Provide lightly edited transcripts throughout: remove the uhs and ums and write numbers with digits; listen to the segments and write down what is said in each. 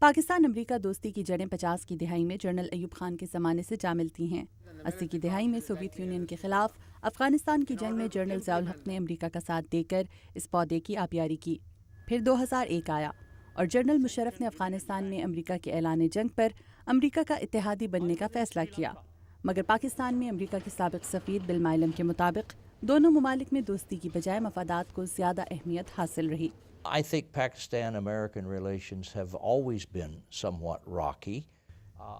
پاکستان امریکہ دوستی کی جڑیں 50 کی دہائی میں جنرل ایوب خان کے زمانے سے جا ملتی ہیں۔ 80 کی دہائی میں سوویت یونین کے خلاف افغانستان کی جنگ میں جنرل ضیاء الحق نے امریکہ کا ساتھ دے کر اس پودے کی آبیاری کی۔ پھر 2001 آیا اور جنرل مشرف نے افغانستان میں امریکہ کے اعلان جنگ پر امریکہ کا اتحادی بننے کا فیصلہ کیا، مگر پاکستان میں امریکہ کے سابق سفیر بل مائلم کے مطابق دونوں ممالک میں دوستی کی بجائے مفادات کو زیادہ اہمیت حاصل رہی۔ I think Pakistan-American relations have always been somewhat rocky.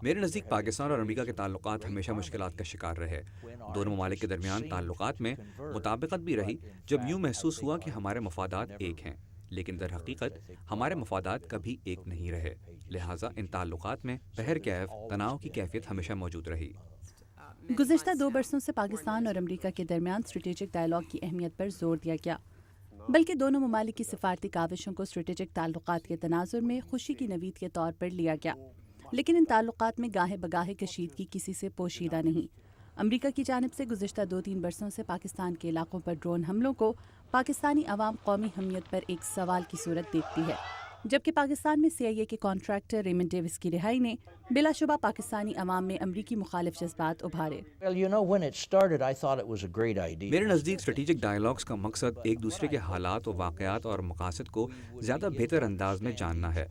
میرے نزدیک پاکستان اور امریکہ کے تعلقات ہمیشہ مشکلات کا شکار رہے۔ دونوں ممالک کے درمیان تعلقات میں مطابقت بھی رہی جب یوں محسوس ہوا کہ ہمارے مفادات ایک ہیں، لیکن در حقیقت ہمارے مفادات کبھی ایک نہیں رہے، لہٰذا ان تعلقات میں بہرکیف تناؤ کی کیفیت ہمیشہ موجود رہی۔ گزشتہ 2 برسوں سے پاکستان اور امریکہ کے درمیان اسٹریٹجک ڈائیلاگ کی اہمیت پر زور دیا گیا، بلکہ دونوں ممالک کی سفارتی کاوشوں کو اسٹریٹجک تعلقات کے تناظر میں خوشی کی نوید کے طور پر لیا گیا، لیکن ان تعلقات میں گاہے بگاہے کشیدگی کسی سے پوشیدہ نہیں۔ امریکہ کی جانب سے گزشتہ 2-3 برسوں سے پاکستان کے علاقوں پر ڈرون حملوں کو پاکستانی عوام قومی حمیت پر ایک سوال کی صورت دیکھتی ہے، جبکہ پاکستان میں CIA کے کانٹریکٹر ریمنڈ ڈیوس کی رہائی نے بلا شبہ پاکستانی عوام میں امریکی مخالف جذبات ابھارے۔ When it started, I thought it was a great idea. میرے نزدیک اسٹریٹجک ڈائیلاگز کا مقصد ایک دوسرے کے حالات و واقعات اور مقاصد کو زیادہ بہتر انداز میں جاننا ہے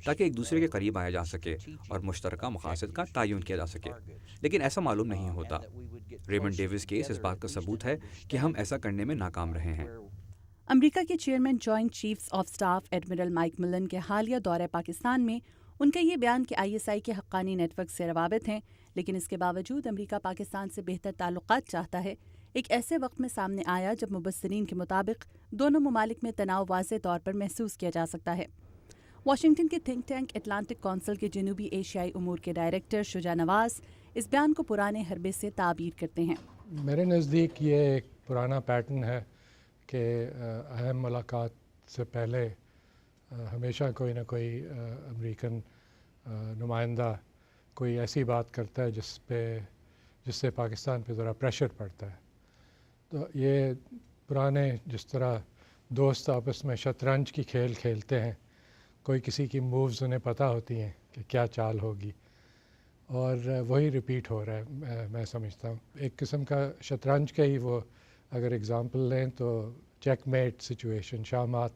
تاکہ ایک دوسرے کے قریب آیا جا سکے اور مشترکہ مقاصد کا تعین کیا جا سکے، لیکن ایسا معلوم نہیں ہوتا۔ ریمنڈ ڈیوس کیس اس بات کا ثبوت ہے کہ ہم ایسا کرنے میں ناکام رہے ہیں۔ امریکہ کے chairman joint chiefs of staff admiral mic ملن کے حالیہ دورہ پاکستان میں ان کا یہ بیان کہ ISI کے حقانی نیٹ ورک سے روابط ہیں، لیکن اس کے باوجود امریکہ پاکستان سے بہتر تعلقات چاہتا ہے، ایک ایسے وقت میں سامنے آیا جب مبصرین کے مطابق دونوں ممالک میں تناؤ واضح طور پر محسوس کیا جا سکتا ہے۔ واشنگٹن کے تھنک ٹینک اٹلانٹک کونسل کے جنوبی ایشیائی امور کے ڈائریکٹر شجاع نواز اس بیان کو پرانے حربے سے تعبیر کرتے ہیں۔ میرے نزدیک یہ ایک پرانا پیٹرن ہے کہ اہم ملاقات سے پہلے ہمیشہ کوئی نہ کوئی امریکن نمائندہ کوئی ایسی بات کرتا ہے جس سے پاکستان پہ ذرا پریشر پڑتا ہے۔ تو یہ پرانے جس طرح دوست آپس میں شطرنج کی کھیل کھیلتے ہیں، کوئی کسی کی مووز انہیں پتہ ہوتی ہیں کہ کیا چال ہوگی، اور وہی ریپیٹ ہو رہا ہے۔ میں سمجھتا ہوں ایک قسم کا شطرنج کا ہی وہ اگر اگزامپل لیں تو چیک میٹ سچویشن، شاہ مات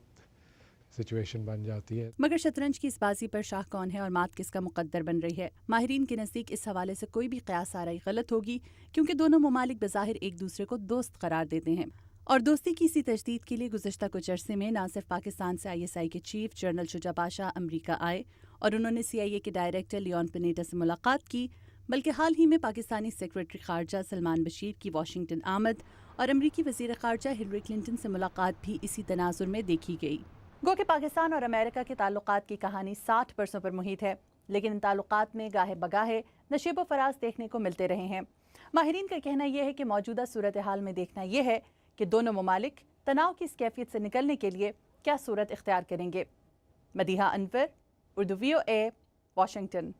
سچویشن بن جاتی ہے۔ مگر شطرنج کی اس بازی پر شاہ کون ہے اور مات کس کا مقدر بن رہی ہے؟ ماہرین کے نزدیک اس حوالے سے کوئی بھی قیاس آرائی غلط ہوگی، کیونکہ دونوں ممالک بظاہر ایک دوسرے کو دوست قرار دیتے ہیں، اور دوستی کی اسی تجدید کے لیے گزشتہ کچھ عرصے میں نہ صرف پاکستان سے ISI کے چیف جنرل شجاع پاشا امریکہ آئے اور انہوں نے CIA کے ڈائریکٹر لیون پنیٹا سے ملاقات کی، بلکہ حال ہی میں پاکستانی سیکریٹری خارجہ سلمان بشیر کی واشنگٹن آمد اور امریکی وزیر خارجہ ہلری کلنٹن سے ملاقات بھی اسی تناظر میں دیکھی گئی۔ گو کہ پاکستان اور امریکہ کے تعلقات کی کہانی 60 برسوں پر محیط ہے، لیکن ان تعلقات میں گاہے بگاہے نشیب و فراز دیکھنے کو ملتے رہے ہیں۔ ماہرین کا کہنا یہ ہے کہ موجودہ صورتحال میں دیکھنا یہ ہے کہ دونوں ممالک تناؤ کی اس کیفیت سے نکلنے کے لیے کیا صورت اختیار کریں گے۔ مدیحہ انور، اردو VOA، واشنگٹن۔